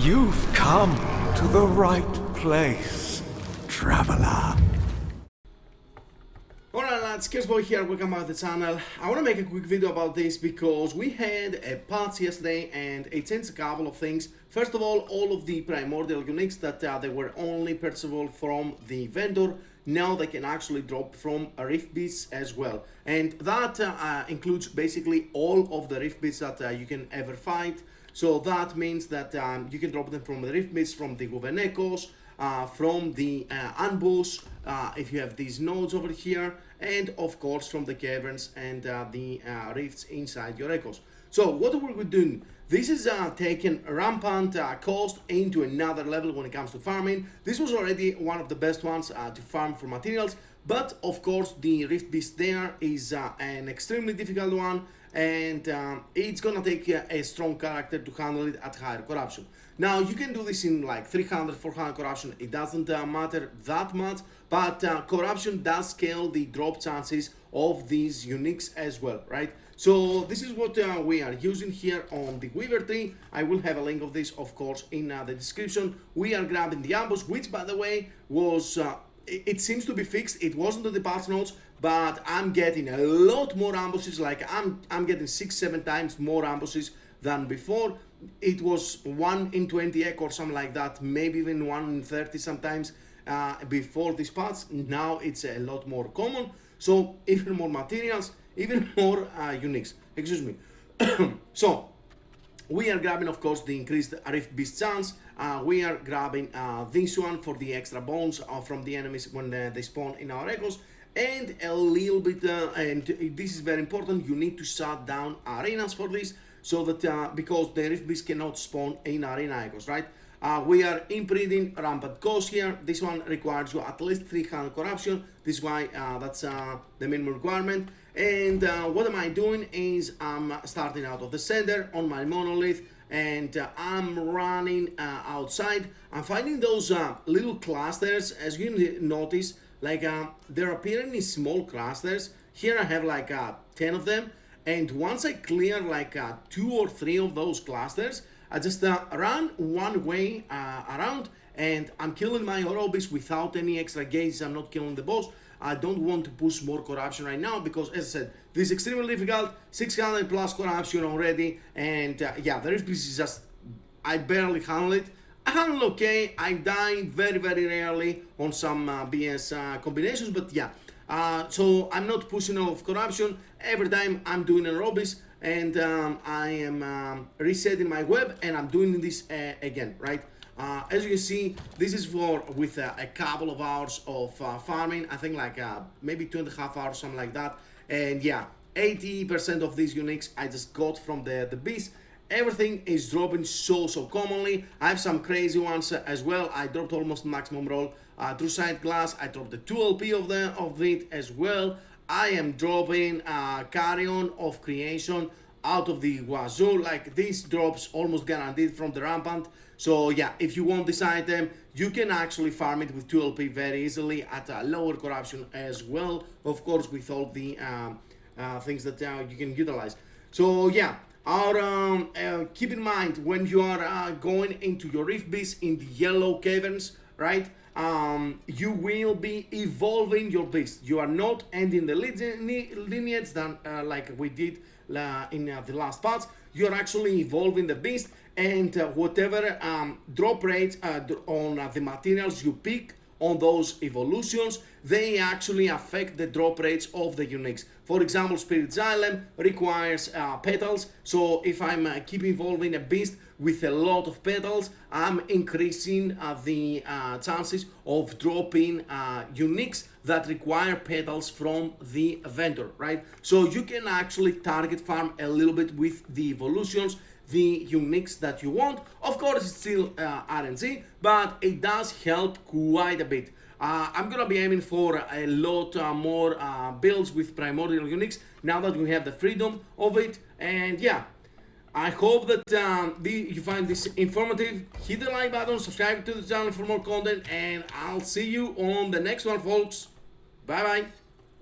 You've come to the right place, traveler. Alright lads, Cursedboy here, welcome back to the channel. I want to make a quick video about this because we had a patch yesterday and it changed a couple of things. First of all of the Primordial uniques that they were only purchasable from the vendor, now they can actually drop from a Rift Beast as well. And that includes basically all of the Rift Beasts that you can ever fight. So that means that you can drop them from the Rift Beasts, from the Echoes, from the ambush, if you have these nodes over here, and of course from the caverns and the rifts inside your echoes. So what we're doing, this is taking Rampant Coast into another level when it comes to farming. This was already one of the best ones to farm for materials, but of course the Rift Beast there is an extremely difficult one, and it's gonna take a strong character to handle it at higher corruption. Now you can do this in like 300, 400 corruption, it doesn't matter that much, but corruption does scale the drop chances of these uniques as well, right? So this is what we are using here on the Weaver tree. I will have a link of this, of course, in the description. We are grabbing the ambush, which by the way was it seems to be fixed. It wasn't on the patch notes, but I'm getting a lot more ambushes. Like I'm getting 6-7 times more ambushes than before. It was 1 in 20 echo or something like that, maybe even 1 in 30 sometimes before this patch. Now it's a lot more common, so even more materials, even more uniques, excuse me. So we are grabbing, of course, the increased Rift Beast chance. We are grabbing this one for the extra bones from the enemies when they spawn in our echoes, and a little bit, and this is very important, you need to shut down arenas for this, so that because the Rift Beast cannot spawn in arena echoes, right? We are imprinting Rampant Coast here. This one requires you at least 300 corruption. This is why that's the minimum requirement. And what am I doing is I'm starting out of the center on my monolith, and I'm running outside. I'm finding those little clusters, as you notice, like they're appearing in small clusters. Here I have like 10 of them, and once I clear like 2 or 3 of those clusters, I just run one way around, and I'm killing my Orobis without any extra gauges. I'm not killing the boss. I don't want to push more corruption right now because, as I said, this is extremely difficult, 600 plus corruption already, and yeah, the Rift Beast is just, I barely handle it. I handle okay, I die very rarely on some BS combinations, but yeah. So I'm not pushing off corruption. Every time I'm doing an Orobis, and I am resetting my web, and I'm doing this again, right? As you can see, this is for with a couple of hours of farming. I think like maybe 2.5 hours, something like that. And yeah, 80% of these uniques I just got from the beast. Everything is dropping so commonly. I have some crazy ones as well. I dropped almost maximum roll through side glass. I dropped the 2 LP of it as well. I am dropping Carrion of Creation out of the wazoo. Like these drops almost guaranteed from the Rampant. So yeah, if you want this item, you can actually farm it with 2 LP very easily at a lower corruption as well, of course, with all the things that you can utilize. So yeah, keep in mind when you are going into your Rift Beast in the yellow caverns, right? You will be evolving your beast. You are not ending the lineage like we did in the last parts. You are actually evolving the beast, and whatever drop rates on the materials you pick on those evolutions, they actually affect the drop rates of the uniques. For example, Spirit Xylem requires petals, so if I'm keep evolving a beast with a lot of petals, I'm increasing the chances of dropping uniques that require petals from the vendor, right? So you can actually target farm a little bit with the evolutions, the uniques that you want. Of course, it's still RNG, but it does help quite a bit. I'm gonna be aiming for a lot more builds with Primordial uniques now that we have the freedom of it. And yeah, I hope that you find this informative. Hit the like button, subscribe to the channel for more content, and I'll see you on the next one, folks. Bye bye.